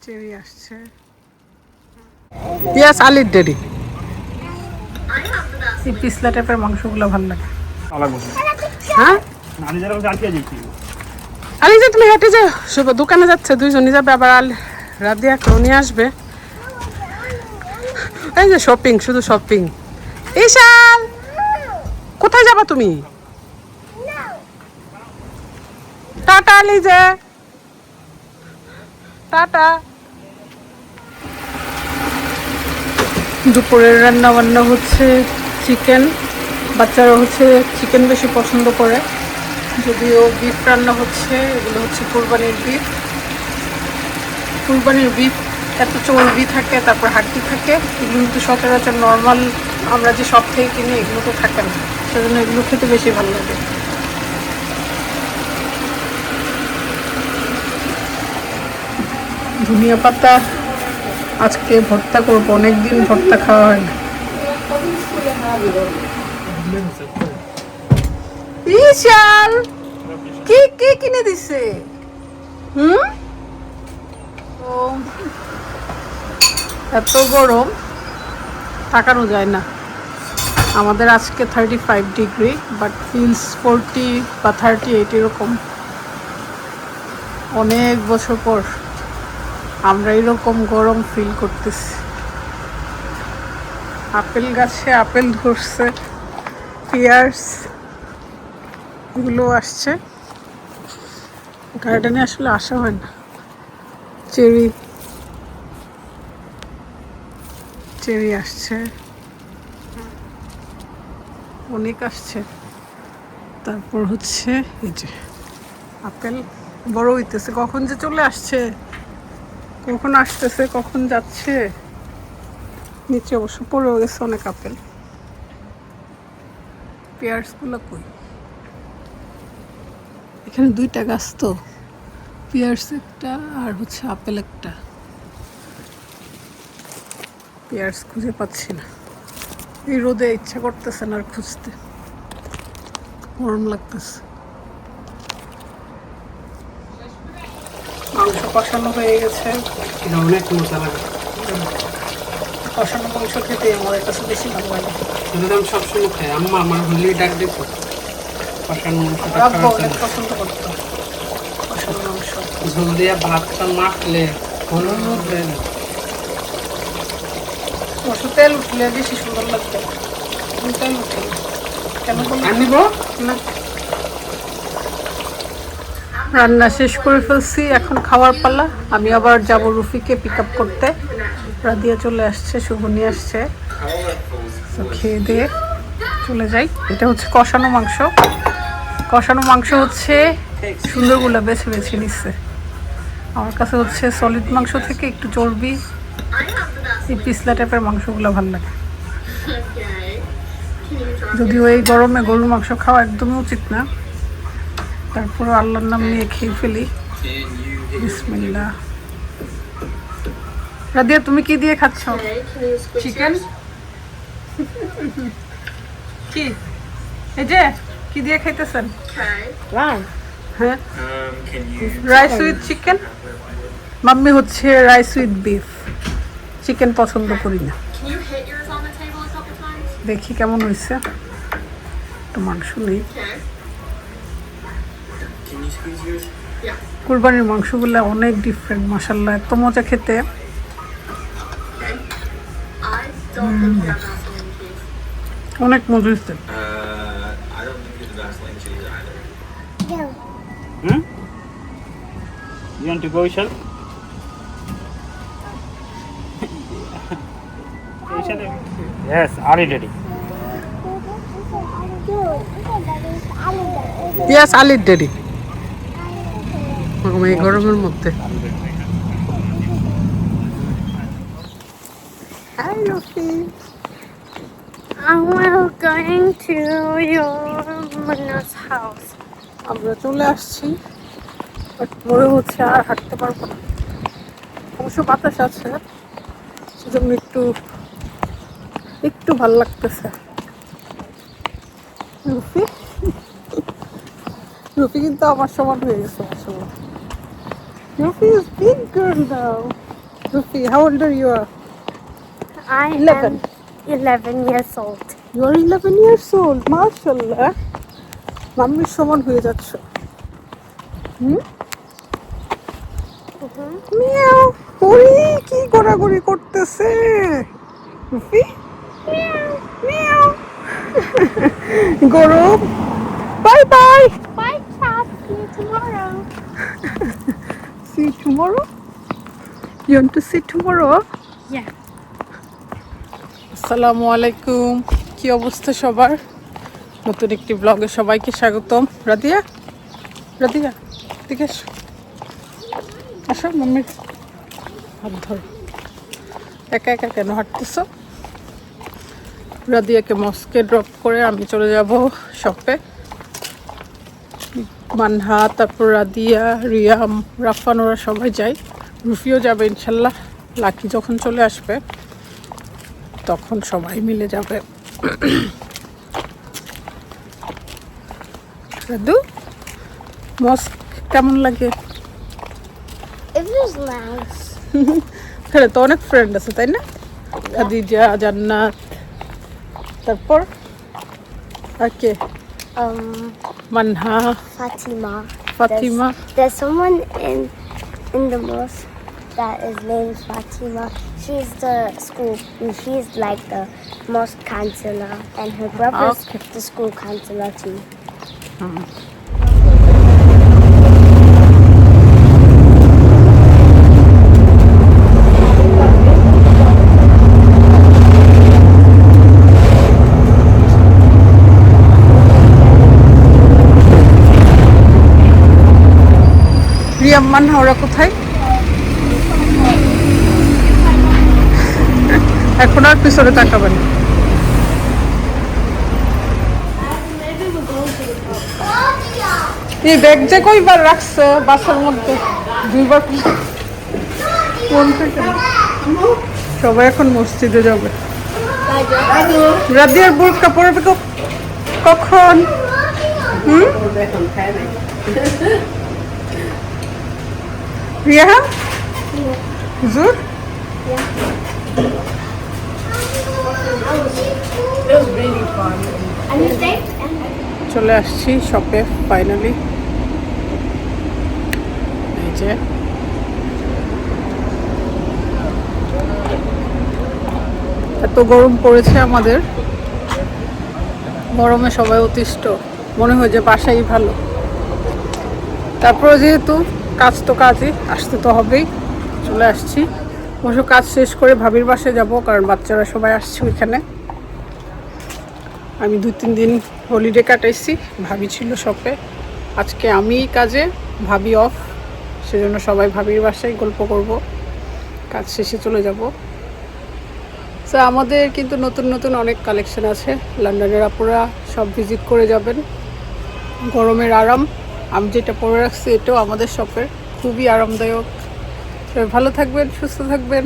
Cherry আসছে। পিয়াস আলির dairy. এই পিছলা টাইপের মাংসগুলো ভালো লাগে। হ্যাঁ আলিজা তুমি হেঁটে যাও, শুভ দোকানে যাচ্ছে, দুইজনই যাবে, আবার রাধিয়া কেউ নিয়ে আসবে। এই যে শপিং, শুধু শপিং। ঈশান কোথায় যাবা তুমি? Tata Aliza, tata. দুপুরের রান্না বান্না হচ্ছে চিকেন। বাচ্চারা হচ্ছে চিকেন বেশি পছন্দ করে, যদিও বিফ রান্না হচ্ছে। এগুলো হচ্ছে কুরবানির বিফ। কুরবানির বিফ এত চর্বি থাকে, তারপর হাড্ডি থাকে, এগুলো কিন্তু সচরাচর নর্মাল আমরা যে সব থেকে কিনি এগুলো তো থাকে না, সেজন্য এগুলো খেতে বেশি ভালো লাগে। ধনিয়া পাতা আজকে ভর্তা করবো, অনেকদিন ভর্তা খাওয়া হয় না। বিশাল কি কি কিনে দিছে? এত গরম থাকানো যায় না। আমাদের আজকে 35 ডিগ্রি, বাট ফিলস 40 বা 38 এরকম। অনেক বছর পর আমরা এরকম গরম ফিল করতেছি। আপেল গাছে আপেল ধরছে, পিয়ার্স এগুলো আসছে। গার্ডেনে আসলে আসা হয় না। চেরি চেরি আসছে, অনেক আসছে। তারপর হচ্ছে এই যে আপেল বড় হইতেছে, কখন যে চলে আসছে, কখন আসতেছে, কখন যাচ্ছে। নিচে অবশ্য পড়েও গেছে অনেক আপেল। পেয়ার্সগুলো কই? এখানে দুইটা গাছ তো, পেয়ার্স একটা আর হচ্ছে আপেল একটা। পেয়ার্স খুঁজে পাচ্ছি না, এই রোদে ইচ্ছা করতেছে না আর খুঁজতে, গরম লাগতেছে। মাংস কষানো হয়ে গেছে, অনেক মজা লাগে। কষানো মাংস খেতে আমাদের কাছে বেশি ভালো লাগে। আমি সবসময় খাই, আম্মা আমার হলি ডাক দিত কষানো মাংস অনেক পছন্দ করতো। কষানো মাংস ঝোল দিয়ে ভাতটা মাখলে তেল উঠলে বেশি সুন্দর লাগতো। তেল উঠে কেন আনিব না। রান্না শেষ করে ফেলছি, এখন খাওয়ার পালা। আমি আবার যাব রুফিকে পিক আপ করতে। রাধিয়া চলে আসছে, শুভ নিয়ে আসছে, খেয়ে দিয়ে চলে যাই। এটা হচ্ছে কষানো মাংস। কষানো মাংস হচ্ছে সুন্দরগুলো বেছে বেছে নিচ্ছে। আমার কাছে হচ্ছে সলিড মাংস থেকে একটু চর্বি, এই পিছলা টাইপের মাংসগুলো ভালো লাগে। যদিও এই গরমে গরুর মাংস খাওয়া একদমই উচিত না, তারপরে আল্লাহর নাম নিয়ে খেয়ে ফেলি। বিসমিল্লাহ। রাধিয়া তুমি কি দিয়ে খাচ্ছ? চিকেন? কি এই যে কি দিয়ে খাইতেছেন? হ্যাঁ, রাইস উইথ চিকেন। মাম্মি হচ্ছে রাইস উইথ বিফ, চিকেন পছন্দ করি না। দেখি কেমন হয়েছে, একটু মাংস নেই। কুরবানির মাংসগুলো অনেক ডিফারেন্ট, মাশাআল্লাহ, এত মজা খেতে। অনেক মজা হয়েছে। You want to go, Ishal? Yes, Ali Daddy. পিয়াস আলির ডেরি। এই গরমের মধ্যে। Hi, Rufi. We're going to your Mana's house. আমরা চলে আসছি, বাট মনে হচ্ছে আর হাঁটতে পারবো না। অবশ্য বাতাস আছে, সেজন্য একটু একটু ভাল লাগতেছে। রুফি রুফি কিন্তু আমার সমান হয়ে গেছে মাশাআল্লাহ। Rufi is big girl now. Rufi, how old are you? I 11. am 11 years old. You are 11 years old. MashaAllah. মাম্মির সমান হয়ে যাচ্ছ। মিয়াও। ওরে কি গড়াগড়ি করতেছে। রুফি? মিয়াও। গরম। Bye bye. Bye, Chad. See you tomorrow. See you tomorrow? You want to see tomorrow? Yeah. আসসালামু আলাইকুম, কি অবস্থা সবার? নতুন একটি ব্লগে সবাইকে স্বাগতম। রাদিয়া, রাদিয়া, ঠিক আছে, আসো মাম্মির হাত ধরো। একা একা কেন হাঁটতেছো? রাদিয়াকে মস্কে ড্রপ করে আমি চলে যাব শপে। মানহা, তারপর রাদিয়া, রিয়াম, রাফান ওরা সবাই যায়। রুফিও যাবে ইনশাল্লাহ। লাকি যখন চলে আসবে তখন সবাই মিলে যাবে। রাদু, মস্ক কেমন লাগে? It was nice. এখানে তো অনেক ফ্রেন্ড আছে তাই না? খাদিজা, জান্নাত, তারপর আর কে? Manha, Fatima. Fatima. There's someone in the mosque that is named Fatima. She's the school. She's like the mosque counselor, and her brother's Okay. the school counselor too. রিয়াম, Manha ওরা কোথায়? এখন আর পিছনে তাকাবেন। এই ব্যাগ যে কইবার রাখছে বাসার মধ্যে? দুইবার। কোন থেকে? সবাই এখন মসজিদে যাবে। রাদিয়ার বোরকা পরবে কখন? রিয়া, হুজুর, চলে আসছি শপে ফাইনালি। এই যে এত গরম পড়েছে আমাদের, গরমে সবাই অতিষ্ঠ, মনে হয় যে বাসাই ভালো। তারপরে যেহেতু কাজ তো কাজই, আসতে তো হবেই, চলে আসছি। অবশ্য কাজ শেষ করে ভাবির বাসায় যাব, কারণ বাচ্চারা সবাই আসছে ওইখানে। আমি 2-3 দিন হলিডে কাটাইছি, ভাবি ছিল শপে, আজকে আমি কাজে, ভাবি অফ, সেজন্য সবাই ভাবির বাসায় গল্প করব, কাজ শেষে চলে যাব। তো আমাদের কিন্তু নতুন নতুন অনেক কালেকশন আছে, লন্ডনের আপুরা সব ভিজিট করে যাবেন। গরমের আরাম, আমি যেটা পরে রাখছি এটাও আমাদের শপের, খুবই আরামদায়ক। সবাই ভালো থাকবেন, সুস্থ থাকবেন।